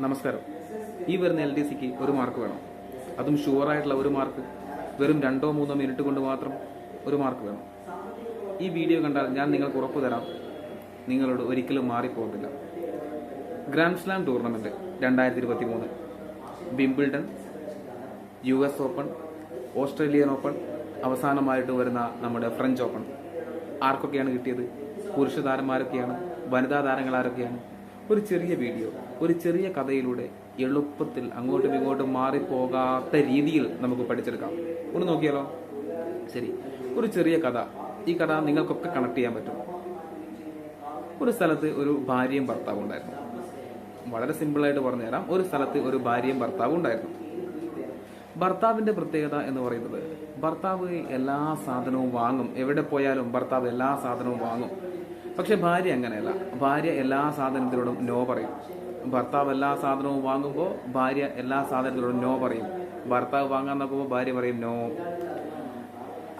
നമസ്കാരം. ഈ വരുന്ന LDCക്ക് ഒരു മാർക്ക് വേണം. അതും ഷുവറായിട്ടുള്ള ഒരു മാർക്ക്. വെറും 2-3 മിനിറ്റ് കൊണ്ട് മാത്രം ഒരു മാർക്ക് വേണം. ഈ വീഡിയോ കണ്ടാൽ ഞാൻ നിങ്ങൾക്ക് ഉറപ്പു തരാം, നിങ്ങളോട് ഒരിക്കലും മാറിപ്പോകത്തില്ല. Grand slam tournament 2023, Wimbledon, US open, Australian open, അവസാനമായിട്ട് വരുന്ന നമ്മുടെ ഫ്രഞ്ച് ഓപ്പൺ. ആർക്കൊക്കെയാണ് കിട്ടിയത്? പുരുഷ താരന്മാരൊക്കെയാണ്, വനിതാ താരങ്ങൾ ആരൊക്കെയാണ്? ഒരു ചെറിയ വീഡിയോ, ഒരു ചെറിയ കഥയിലൂടെ എളുപ്പത്തിൽ അങ്ങോട്ടും ഇങ്ങോട്ടും മാറിപ്പോകാത്ത രീതിയിൽ നമുക്ക് പഠിച്ചെടുക്കാം. ഒന്ന് നോക്കിയാലോ? ശരി, ഒരു ചെറിയ കഥ. ഈ കഥ നിങ്ങൾക്കൊക്കെ കണക്ട് ചെയ്യാൻ പറ്റും. ഒരു സ്ഥലത്ത് ഒരു ഭാര്യയും ഭർത്താവും ഉണ്ടായിരുന്നു. വളരെ സിമ്പിളായിട്ട് പറഞ്ഞുതരാം. ഒരു സ്ഥലത്ത് ഒരു ഭാര്യയും ഭർത്താവും ഉണ്ടായിരുന്നു. ഭർത്താവിന്റെ പ്രത്യേകത എന്ന് പറയുന്നത്, ഭർത്താവ് എല്ലാ സാധനവും വാങ്ങും. എവിടെ പോയാലും ഭർത്താവ് എല്ലാ സാധനവും വാങ്ങും. പക്ഷെ ഭാര്യ അങ്ങനെയല്ല. ഭാര്യ എല്ലാ സാധനത്തിനോടും നോ പറയും. ഭർത്താവ് എല്ലാ സാധനവും വാങ്ങുമ്പോൾ ഭാര്യ എല്ലാ സാധനത്തിനോടും നോ പറയും. ഭർത്താവ് വാങ്ങാൻ നോക്കുമ്പോൾ ഭാര്യ പറയും നോ.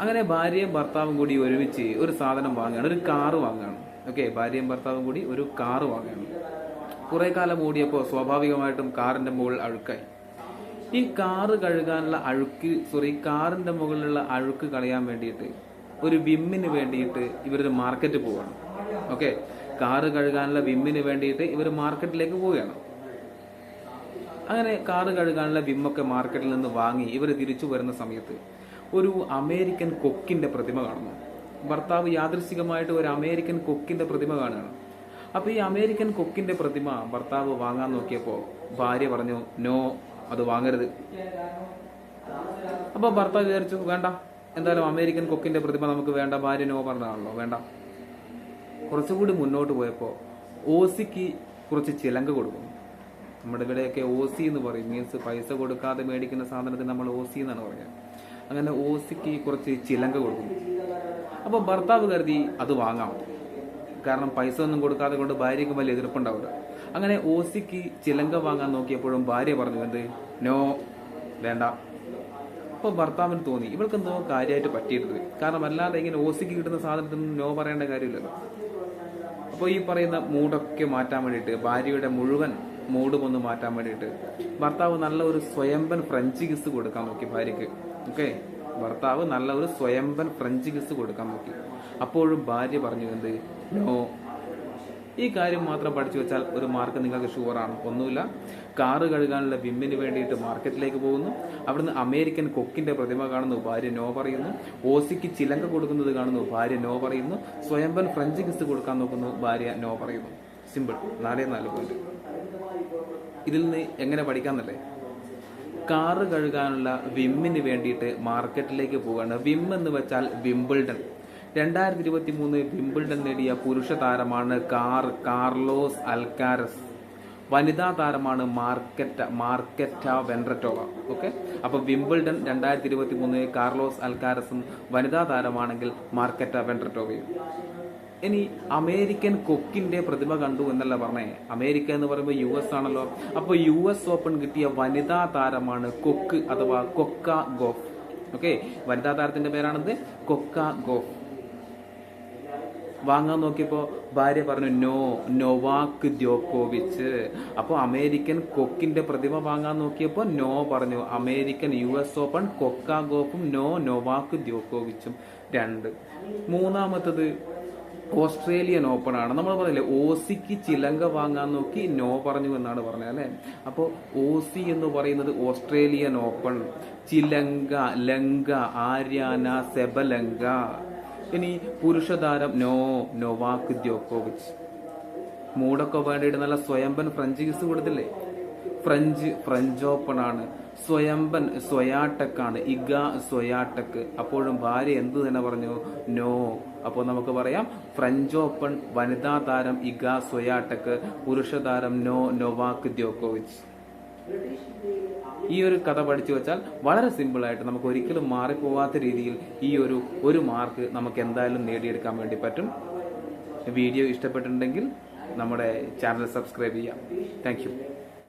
അങ്ങനെ ഭാര്യയും ഭർത്താവും കൂടി ഒരുമിച്ച് ഒരു സാധനം വാങ്ങുകയാണ്, ഒരു കാറ് വാങ്ങുകയാണ്. ഓക്കെ, ഭാര്യയും ഭർത്താവും കൂടി ഒരു കാറ് വാങ്ങുകയാണ്. കുറെ കാലം ഓടിയപ്പോൾ സ്വാഭാവികമായിട്ടും കാറിന്റെ മുകളിൽ അഴുക്കായി. ഈ കാറ് കഴുകാനുള്ള കാറിന്റെ മുകളിലുള്ള അഴുക്ക് കളയാൻ വേണ്ടിയിട്ട് ഒരു വിമ്മിന് വേണ്ടിയിട്ട് ഇവരൊരു മാർക്കറ്റ് പോവുകയാണ്. ഓക്കെ, കാറ് കഴുകാനുള്ള വിമ്മിന് വേണ്ടിയിട്ട് ഇവർ മാർക്കറ്റിലേക്ക് പോവുകയാണ്. അങ്ങനെ കാറ് കഴുകാനുള്ള വിമ്മൊക്കെ മാർക്കറ്റിൽ നിന്ന് വാങ്ങി ഇവർ തിരിച്ചു വരുന്ന സമയത്ത് ഒരു അമേരിക്കൻ കൊക്കിന്റെ പ്രതിമ കാണുന്നു. ഭർത്താവ് യാദൃശ്ചികമായിട്ട് ഒരു അമേരിക്കൻ കൊക്കിന്റെ പ്രതിമ കാണുകയാണ്. അപ്പൊ ഈ അമേരിക്കൻ കൊക്കിന്റെ പ്രതിമ ഭർത്താവ് വാങ്ങാൻ നോക്കിയപ്പോ ഭാര്യ പറഞ്ഞു നോ, അത് വാങ്ങരുത്. അപ്പൊ ഭർത്താവ് വിചാരിച്ചു വേണ്ട, എന്തായാലും അമേരിക്കൻ കൊക്കിന്റെ പ്രതിമ നമുക്ക് വേണ്ട. ഭാര്യ നോ പറഞ്ഞതാണല്ലോ, വേണ്ട. കുറച്ചുകൂടി മുന്നോട്ട് പോയപ്പോൾ ഓസിക്ക് കുറച്ച് ചിലങ്ക കൊടുക്കും. നമ്മുടെ ഇവിടെയൊക്കെ ഓസി എന്ന് പറയും, മീൻസ് പൈസ കൊടുക്കാതെ മേടിക്കുന്ന സാധനത്തിന് നമ്മൾ ഓസി എന്നാണ് പറയുക. അങ്ങനെ ഓസിക്ക് കുറച്ച് ചിലങ്ക കൊടുക്കും. അപ്പോൾ ഭർത്താവ് കരുതി അത് വാങ്ങാം, കാരണം പൈസ ഒന്നും കൊടുക്കാതെ കൊണ്ട് ഭാര്യയ്ക്ക് വലിയ എതിർപ്പുണ്ടാവില്ല. അങ്ങനെ ഓസിക്ക് ചിലങ്ക വാങ്ങാൻ നോക്കിയപ്പോഴും ഭാര്യ പറഞ്ഞു എന്ത്? നോ, വേണ്ട. അപ്പോൾ ഭർത്താവിന് തോന്നി ഇവൾക്ക് എന്തോ കാര്യമായിട്ട് പറ്റിയിട്ടുണ്ട്, കാരണം അല്ലാതെ ഇങ്ങനെ ഓസിക്ക് കിട്ടുന്ന സാധനത്തിന് നോ പറയേണ്ട കാര്യമില്ലല്ലോ. അപ്പോൾ ഈ പറയുന്ന മൂഡൊക്കെ മാറ്റാൻ വേണ്ടിയിട്ട്, ഭാര്യയുടെ മുഴുവൻ മൂഡും ഒന്ന് മാറ്റാൻ വേണ്ടിയിട്ട് ഭർത്താവ് നല്ല ഒരു സ്വയംഭൻ ഫ്രഞ്ച് കിസ് കൊടുക്കാൻ നോക്കി ഭാര്യക്ക്. ഓക്കെ, ഭർത്താവ് നല്ല ഒരു സ്വയംഭൻ ഫ്രഞ്ച് കിസ് കൊടുക്കാൻ നോക്കി. അപ്പോഴും ഭാര്യ പറഞ്ഞു എന്ത്? നോ. ഈ കാര്യം മാത്രം പഠിച്ചു വെച്ചാൽ ഒരു മാർക്ക് നിങ്ങൾക്ക് ഷുവറാണ്. ഒന്നുമില്ല, കാറ് കഴുകാനുള്ള വിമ്മിന് വേണ്ടിയിട്ട് മാർക്കറ്റിലേക്ക് പോകുന്നു. അവിടുന്ന് അമേരിക്കൻ കൊക്കിന്റെ പ്രതിമ കാണുന്നു, ഭാര്യ നോ പറയുന്നു. ഓസിക്ക് ചിലങ്ക കൊടുക്കുന്നത് കാണുന്നു, ഭാര്യ നോ പറയുന്നു. സ്വയംഭൻ ഫ്രഞ്ച് കിസ് കൊടുക്കാൻ നോക്കുന്നു, ഭാര്യ നോ പറയുന്നു. സിമ്പിൾ. 4 പോയിന്റ്. ഇതിൽ നിന്ന് എങ്ങനെ പഠിക്കാന്നല്ലേ? കാറ് കഴുകാനുള്ള വിമ്മിന് വേണ്ടിയിട്ട് മാർക്കറ്റിലേക്ക് പോവുകയാണ്. വിം എന്ന് വെച്ചാൽ വിംബിൾഡൺ. 2023 വിംബിൾഡൺ നേടിയ പുരുഷ താരമാണ് കാർലോസ് അൽക്കാരസ്. വനിതാ താരമാണ് മാർക്കറ്റ വെൻഡ്രറ്റോവ. ഓക്കെ, അപ്പൊ വിംബിൾഡൺ 2023 കാർലോസ് അൽക്കാരസും വനിതാ താരമാണെങ്കിൽ മാർക്കറ്റ വെൻഡ്രറ്റോവയും. ഇനി അമേരിക്കൻ കൊക്കിന്റെ പ്രതിമ കണ്ടു എന്നല്ല പറഞ്ഞേ. അമേരിക്ക എന്ന് പറയുമ്പോൾ US ആണല്ലോ. അപ്പൊ US ഓപ്പൺ കിട്ടിയ വനിതാ താരമാണ് കൊക്ക് അഥവാ കൊക്ക ഗോഫ്. ഓക്കെ, വനിതാ താരത്തിന്റെ പേരാണത് കൊക്ക ഗോഫ്. വാങ്ങാൻ നോക്കിയപ്പോ ഭാര്യ പറഞ്ഞു നോ, നൊവാക് ജോക്കോവിച്ച്. അപ്പോൾ അമേരിക്കൻ കൊക്കിന്റെ പ്രതിമ വാങ്ങാൻ നോക്കിയപ്പോ നോ പറഞ്ഞു. അമേരിക്കൻ US ഓപ്പൺ കൊക്ക ഗോഫും നോ, നൊവാക് ജോക്കോവിച്ചും 2. മൂന്നാമത്തത് ഓസ്ട്രേലിയൻ ഓപ്പൺ ആണ്. നമ്മൾ പറയില്ലേ ഓസിക്ക് ചിലങ്ക വാങ്ങാൻ നോക്കി നോ പറഞ്ഞു എന്നാണ് പറഞ്ഞത് അല്ലെ. അപ്പോ ഓസി എന്ന് പറയുന്നത് ഓസ്ട്രേലിയൻ ഓപ്പൺ. ചിലങ്ക, ലങ്ക, ആര്യാന, സെബലങ്ക. ഇനി പുരുഷതാരം നോ, നൊവാക് ജോക്കോവിച്ച്. മൂടൊക്കെ വേണ്ടിയിട്ട് നല്ല സ്വയംഭൻ ഫ്രഞ്ച് കിസ് കൊടുത്തില്ലേ? ഫ്രഞ്ച് ഓപ്പൺ ആണ്. സ്വയംഭൻ സ്വയാട്ടക്കാണ്, ഇഗ സ്വയാട്ടക്ക്. അപ്പോഴും ഭാര്യ എന്ത് തന്നെ പറഞ്ഞു? നോ. അപ്പോൾ നമുക്ക് പറയാം ഫ്രഞ്ച് ഓപ്പൺ വനിതാ താരം ഇഗ സ്വയാട്ടക്ക്, പുരുഷ താരം നോ, നൊവാക് ജോക്കോവിച്ച്. ഈ ഒരു കഥ പഠിച്ചു വെച്ചാൽ വളരെ സിമ്പിളായിട്ട് നമുക്ക് ഒരിക്കലും മാറിപ്പോവാത്ത രീതിയിൽ ഈ ഒരു മാർക്ക് നമുക്ക് എന്തായാലും നേടിയെടുക്കാൻ വേണ്ടി പറ്റും. വീഡിയോ ഇഷ്ടപ്പെട്ടിട്ടുണ്ടെങ്കിൽ നമ്മുടെ ചാനൽ സബ്സ്ക്രൈബ് ചെയ്യാം. Thank you.